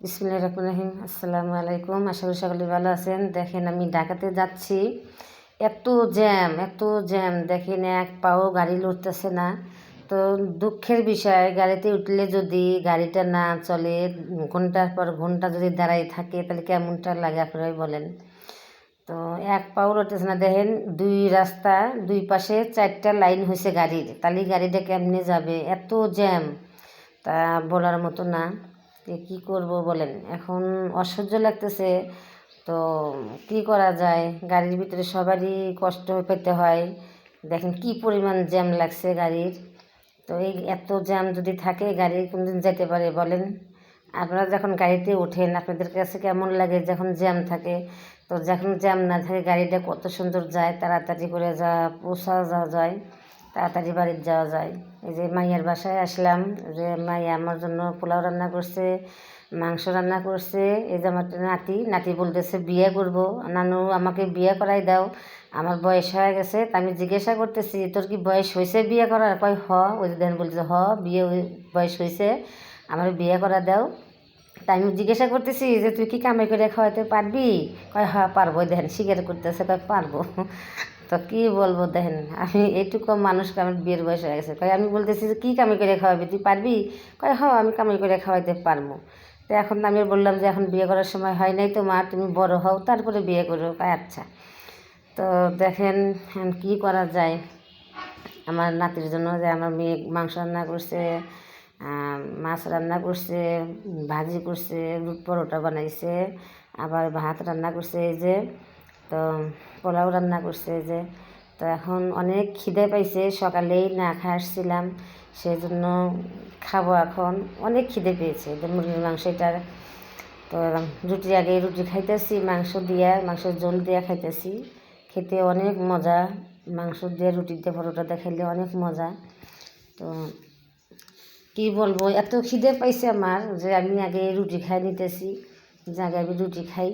বিসমিল্লাহির রহমানির রহিম। আসসালামু আলাইকুম। আশা করি সকলে ভালো আছেন। দেখেন আমি ঢাকাতে যাচ্ছি, এত জ্যাম দেখেন, এক পাও গাড়ি লড়তেছে না। তো দুঃখের বিষয়, গাড়িতে উঠলে যদি গাড়িটা না চলে, ঘন্টার পর ঘন্টা যদি দাঁড়াই থাকে, তাহলে কেমনটা লাগে আপনারাই বলেন। তো এক পাও লড়তেছে না। দেখেন রাস্তা দুই পাশে 4টা লাইন হয়েছে গাড়ির, তাহলে গাড়িটা কেমনে যাবে? এত জ্যাম, তা বলার মতো না। কি করব বলেন, এখন অসহ্য লাগতেছে। তো কি করা যায়, গাড়ির ভিতরে সবারই কষ্ট পেতে হয়। দেখেন কি পরিমাণ জ্যাম লাগছে গাড়ির। তো এই এত জ্যাম যদি থাকে, গাড়ি কোনদিন যেতে পারে বলেন? আপনারা যখন গাড়িতে ওঠেন, আপনাদের কাছে কেমন লাগে যখন জ্যাম থাকে? তো যখন জ্যাম না থাকে, গাড়িটা কত সুন্দর যায়, তাড়াতাড়ি করে পৌঁছা যাওয়া যায়, তাড়াতাড়ি বাড়িতে যাওয়া যায়। এই যে মাইয়ার বাসায় আসলাম, যে মাইয়া আমার জন্য পোলাও রান্না করছে, মাংস রান্না করছে। এই যে আমার নাতি বলতেছে বিয়ে করব, নানু আমাকে বিয়ে করাই দাও, আমার বয়স হয়ে গেছে। তা আমি জিজ্ঞাসা করতেছি, তোর কি বয়স হয়েছে বিয়ে করার? কয় হ। ওই যে দেখেন বলতেছে হ, বয়স হয়েছে, আমার বিয়ে করা দাও। তা আমি জিজ্ঞাসা করতেছি যে তুই কি কামাই করে খাওয়াতে পারবি? কয় হ্যাঁ পারবো। দেখেন স্বীকার করতেছে, কয় পারবো। তো কী বলবো, দেখেন আমি এইটুকু মানুষকে, আমার বিয়ের বয়স হয়ে গেছে। কয় আমি বলতেছি যে কী কামাই করে খাওয়াবি, তুই পারবি? কয় হ্যাঁ আমি কামাই করে খাওয়াইতে পারবো। তো এখন আমি বললাম যে এখন বিয়ে করার সময় হয় নাই তো মা, তুমি বড় হও তারপরে বিয়ে করো। কয় আচ্ছা। তো দেখেন কী করা যায়। আমার নাতির জন্য যে আমার মেয়ে মাংস রান্না করছে, মাছ রান্না করছে, ভাজি করছে, পরোটা বানাইছে, আবার ভাত রান্না করছে এই যে। তো পোলাও রান্না করছে এই যে। তো এখন অনেক খিদে পাইছে, সকালেই না খাই আসছিলাম, সেই জন্য খাবো এখন। অনেক খিদে পেয়েছে, যে মুরগির মাংস এটার। তো আগে রুটি খাইতেছি, মাংসের ঝোল দিয়ে খাইতেছি, খেতে অনেক মজা। মাংস দিয়ে রুটি দিয়ে পরোটা দিয়ে খাইলে অনেক মজা। তো কি বলবো, এত খিদে পাইছে আমার যে আমি আগে রুটি খাই নিতেছি, যে আগে আমি রুটি খাই,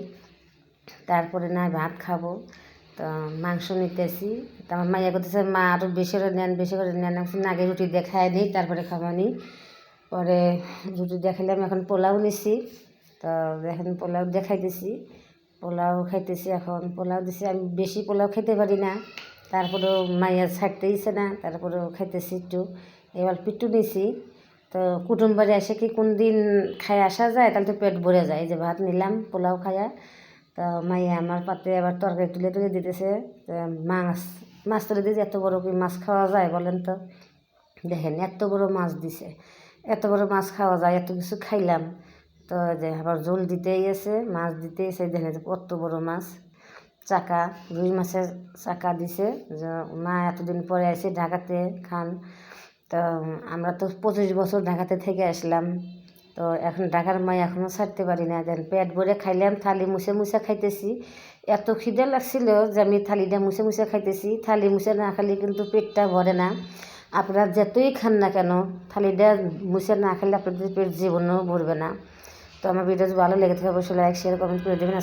তারপরে না ভাত খাবো। তো মাংস নিতেছি। তো আমার মাইয়া করতেছে মা আরও বেশি করে নেন, বেশি করে নেন। না আগে রুটি দিয়ে খাই নিই, তারপরে খাবানি। পরে রুটি দিয়ে খেলাম, এখন পোলাও নিছি। তো দেখেন পোলাও দিয়ে খাইতেছি, পোলাও খাইতেছি। এখন পোলাও দিছি, আমি বেশি পোলাও খেতে পারি না, তারপরেও মাইয়া ছাড়তে দিছে না, তারপরেও খাইতেছি একটু। এবার পিট্টু নিছি। তো কুটুম বাড়ি এসে কি কোন দিন খাই আসা যায়, তাহলে তো পেট ভরে যায়। এই যে ভাত নিলাম পোলাও খাইয়া। তো মাইয়া আমার পাতে আবার তরকারি তুলে তুলে দিতেছে। মাছ তুলে দিয়েছে। এত বড় কি মাছ খাওয়া যায় বলেন তো? দেখেন এত বড় মাছ দিছে, এত বড় মাছ খাওয়া যায়? এত কিছু খাইলাম। তো যে আবার ঝোল দিতেই আছে, মাছ দিতেই আছে। দেখেন কত বড় মাছ, রুই মাছের চাকা দিছে। যে মা এতদিন পরে আসে ঢাকাতে খান। তো আমরা তো 25 বছর ঢাকাতে থেকে আসলাম। তো এখন ঢাকার মাই এখনও ছাড়তে পারি না। দেন পেট ভরে খাইলাম, থালি মুছে মুছে খাইতেছি। এত খিদে লাগছিল যে আমি থালিটা মুছে মুছে খাইতেছি। থালি মুছে না খালি কিন্তু পেটটা ভরে না। আপনারা যতই খান না কেন, থালিটা মুছে না খেলে আপনাদের পেট জীবনেও ভরবে না। তো আমার ভিডিও ভালো লেগে থাকে অবশ্যই লাইক শেয়ার কমেন্ট করে দেবেন।